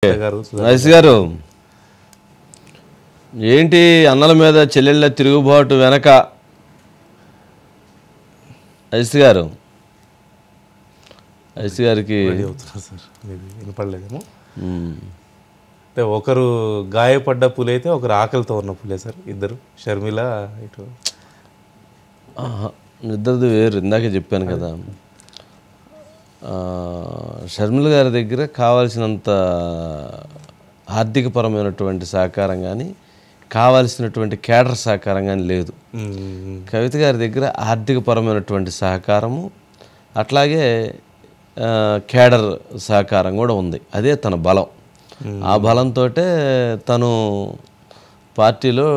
Nice గారు ఏంటి అన్నల మీద చెల్లెళ్ళ తిరుగుబాటు వెనక ఐస్ గారికి వినపడలేదేమో అంటే ఒకరు గాయపడ్డ పులి అయితే ఒకరు ఆకలితో ఉన్న పులే సార్ ఇద్దరు షర్మిల ఇటు ఇద్దరిది వేరు ఇందాకే చెప్పాను కదా షర్మిల గారి దగ్గర కావాల్సినంత ఆర్థికపరమైనటువంటి సహకారం కానీ కావాల్సినటువంటి కేడర్ సహకారం కానీ లేదు. కవిత గారి దగ్గర ఆర్థికపరమైనటువంటి సహకారము అట్లాగే కేడర్ సహకారం కూడా ఉంది. అదే తన బలం. ఆ బలంతో తను పార్టీలో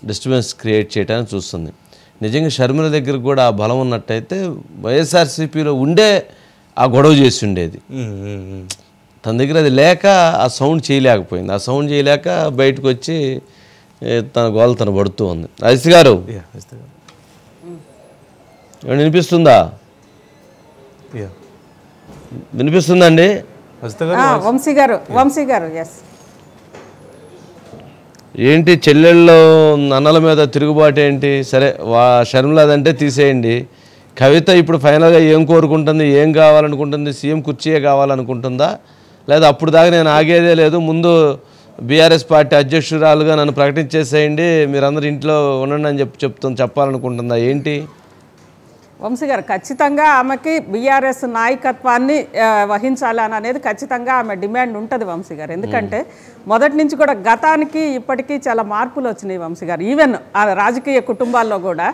డిస్టర్బెన్స్ క్రియేట్ చేయడానికి చూస్తుంది. నిజంగా షర్మిల దగ్గర కూడా ఆ బలం ఉన్నట్టయితే వైఎస్ఆర్సీపీలో ఉండే ఆ గొడవ చేసి ఉండేది. తన దగ్గర అది లేక ఆ సౌండ్ చేయలేకపోయింది. ఆ సౌండ్ చేయలేక బయటకు వచ్చి తన గోల తను పడుతూ ఉంది. ఐస్ గారు వినిపిస్తుందా? వినిపిస్తుందండి వంశీ గారు ఏంటి చెల్లెళ్ళు అన్నల మీద తిరుగుబాటు ఏంటి? సరే షర్మిలదంటే తీసేయండి. కవిత ఇప్పుడు ఫైనల్గా ఏం కోరుకుంటుంది, ఏం కావాలనుకుంటుంది? సీఎం కుర్చీయే కావాలనుకుంటుందా, లేదా అప్పుడు దాకా నేను ఆగేదే లేదు, ముందు బీఆర్ఎస్ పార్టీ అధ్యక్షురాలుగా నన్ను ప్రకటించేసేయండి, మీరందరూ ఇంట్లో ఉండండి అని చెప్పాలనుకుంటుందా ఏంటి? వంశీ గారు ఖచ్చితంగా ఆమెకి బీఆర్ఎస్ నాయకత్వాన్ని వహించాలి అని అనేది ఖచ్చితంగా ఆమె డిమాండ్ ఉంటుంది వంశీ గారు. ఎందుకంటే మొదటి నుంచి కూడా గతానికి ఇప్పటికీ చాలా మార్పులు వచ్చినాయి వంశీ గారు, ఈవెన్ ఆ రాజకీయ కుటుంబాల్లో కూడా.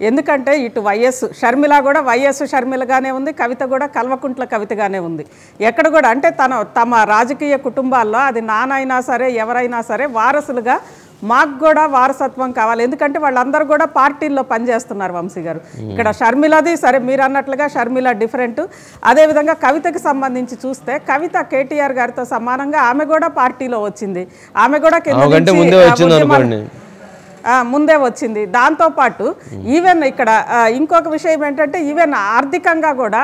ఎందుకంటే ఇటు వైఎస్ షర్మిల కూడా వైఎస్ షర్మిలగానే ఉంది, కవిత కూడా కల్వకుంట్ల కవితగానే ఉంది. ఎక్కడ కూడా అంటే తమ రాజకీయ కుటుంబాల్లో అది నానైనా సరే ఎవరైనా సరే వారసులుగా మాకు కూడా వారసత్వం కావాలి. ఎందుకంటే వాళ్ళందరూ కూడా పార్టీల్లో పనిచేస్తున్నారు వంశీ గారు. ఇక్కడ షర్మిలది సరే మీరు అన్నట్లుగా షర్మిల డిఫరెంట్. అదేవిధంగా కవితకి సంబంధించి చూస్తే కవిత కేటీఆర్ గారితో సమానంగా ఆమె కూడా పార్టీలో వచ్చింది. ఆమె కూడా ముందే వచ్చింది. దాంతోపాటు ఈవెన్ ఇక్కడ ఇంకొక విషయం ఏంటంటే ఈవెన్ ఆర్థికంగా కూడా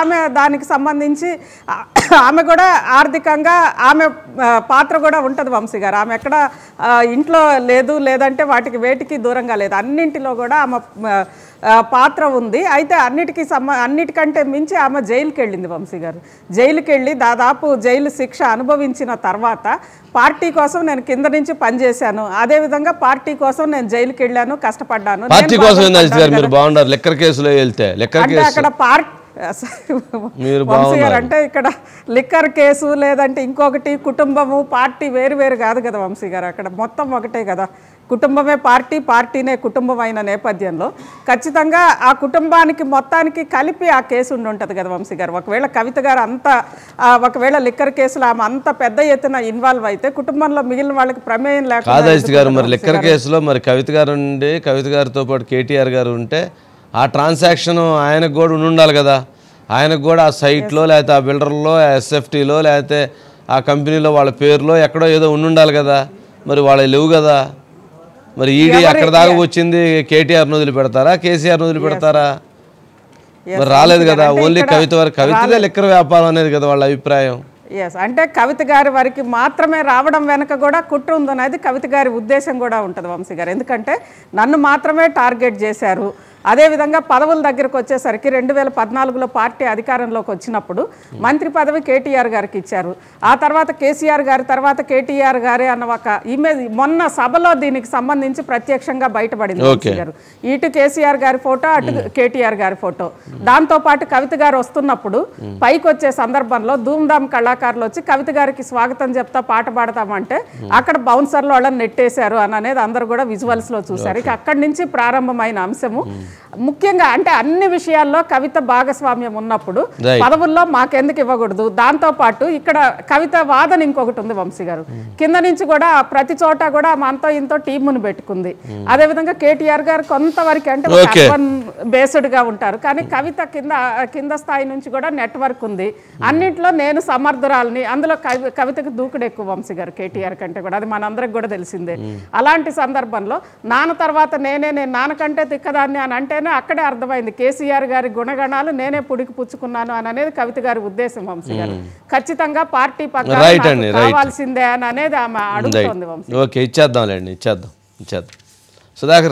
ఆమె దానికి సంబంధించి ఆమె కూడా ఆర్థికంగా ఆమె పాత్ర కూడా ఉంటుంది వంశీ గారు. ఆమె ఎక్కడ ఇంట్లో లేదు, లేదంటే వేటికి దూరంగా లేదు, అన్నింటిలో కూడా ఆమె పాత్ర ఉంది. అయితే అన్నిటికంటే మించి ఆమె జైలుకి వెళ్ళింది వంశీ గారు. జైలుకి వెళ్ళి దాదాపు జైలు శిక్ష అనుభవించిన తర్వాత పార్టీ కోసం నేను కింద నుంచి పనిచేశాను, అదేవిధంగా పార్టీ కోసం నేను జైలుకి వెళ్ళాను, కష్టపడ్డాను. అక్కడ అంటే ఇక్కడ లిక్కర్ కేసు లేదంటే ఇంకొకటి కుటుంబము పార్టీ వేరు కాదు కదా వంశీ గారు, అక్కడ మొత్తం ఒకటే కదా. కుటుంబమే పార్టీ, పార్టీనే కుటుంబం అయిన నేపథ్యంలో ఖచ్చితంగా ఆ కుటుంబానికి మొత్తానికి కలిపి ఆ కేసు ఉంటుంది కదా వంశీ గారు. ఒకవేళ కవిత గారు ఒకవేళ లిక్కర్ కేసులో ఆమె అంత పెద్ద ఎత్తున ఇన్వాల్వ్ అయితే కుటుంబంలో మిగిలిన వాళ్ళకి ప్రమేయం లేకుండా మరి లిక్కర్ కేసులో మరి కవిత గారు ఉండి కవిత గారితో పాటు కేటీఆర్ గారు ఉంటే ఆ ట్రాన్సాక్షన్ ఆయనకు కూడా ఉండాలి కదా. ఆయనకు కూడా ఆ సైట్లో లేకపోతే ఆ బిల్డర్లో ఎస్ఎఫ్టీలో లేకపోతే ఆ కంపెనీలో వాళ్ళ పేరులో ఎక్కడో ఏదో ఉండాలి కదా. మరి వాళ్ళ లేవు కదా. మరి ఈడీ అక్కడ దాకా వచ్చింది కేటీఆర్ను వదిలిపెడతారా, కేసీఆర్ను వదిలిపెడతారా? మరి రాలేదు కదా. ఓన్లీ కవితదే లిక్కర్ వ్యాపారం అనేది కదా వాళ్ళ అభిప్రాయం. అంటే కవిత గారి వారికి మాత్రమే రావడం వెనక కూడా కుట్ర ఉందనేది కవిత గారి ఉద్దేశం కూడా ఉంటుంది వంశీ గారు. ఎందుకంటే నన్ను మాత్రమే టార్గెట్ చేశారు. అదేవిధంగా పదవుల దగ్గరకు వచ్చేసరికి 2014లో పార్టీ అధికారంలోకి వచ్చినప్పుడు మంత్రి పదవి కేటీఆర్ గారికి ఇచ్చారు. ఆ తర్వాత కేసీఆర్ గారి తర్వాత కేటీఆర్ గారే అన్న ఒక ఇమేజ్ మొన్న సభలో దీనికి సంబంధించి ప్రత్యక్షంగా బయటపడింది వంశీ గారు. ఇటు కేసీఆర్ గారి ఫోటో, అటు కేటీఆర్ గారి ఫోటో. దాంతోపాటు కవిత గారు వస్తున్నప్పుడు పైకి వచ్చే సందర్భంలో ధూమ్ధామ్ కళాకారులు వచ్చి కవిత గారికి స్వాగతం చెప్తా పాట పాడతామంటే అక్కడ బౌన్సర్లు వాళ్ళని నెట్టేశారు అని అనేది అందరూ కూడా విజువల్స్లో చూశారు. ఇక అక్కడి నుంచి ప్రారంభమైన అంశము ముఖ్యంగా అంటే అన్ని విషయాల్లో కవిత భాగస్వామ్యం ఉన్నప్పుడు పదవుల్లో మాకెందుకు ఇవ్వకూడదు. దాంతోపాటు ఇక్కడ కవిత వాదన ఇంకొకటి ఉంది వంశీ గారు. కింద నుంచి కూడా ప్రతి చోట కూడా మనతో ఇంతో టీమును పెట్టుకుంది. అదేవిధంగా కేటీఆర్ గారు కొంతవరకు అంటే అర్బన్ బేస్డ్ గా ఉంటారు, కానీ కవిత కింద స్థాయి నుంచి కూడా నెట్వర్క్ ఉంది. అన్నింటిలో నేను సమర్థురాలని, అందులో కవితకు దూకుడు ఎక్కువ వంశీ గారు కేటీఆర్ కంటే కూడా, అది మనందరికి కూడా తెలిసిందే. అలాంటి సందర్భంలో నాన్న తర్వాత నేను నాన్నకంటే తిక్కదాన్ని అని అంటేనే చూడగానే అక్కడే అర్థమైంది కేసీఆర్ గారి గుణగణాలు నేనే పుడికి పుచ్చుకున్నాను అని అనేది కవిత గారి ఉద్దేశం వంశీ గారు. ఖచ్చితంగా పార్టీ పక్కన రైట్ అండి, రైట్. కావాల్సిందే అని అనేది ఆమె అడుగుతోంది వంశీ. ఓకే, ఇచ్చేద్దాంలేండి, ఇచ్చేద్దాం. సుధాకర్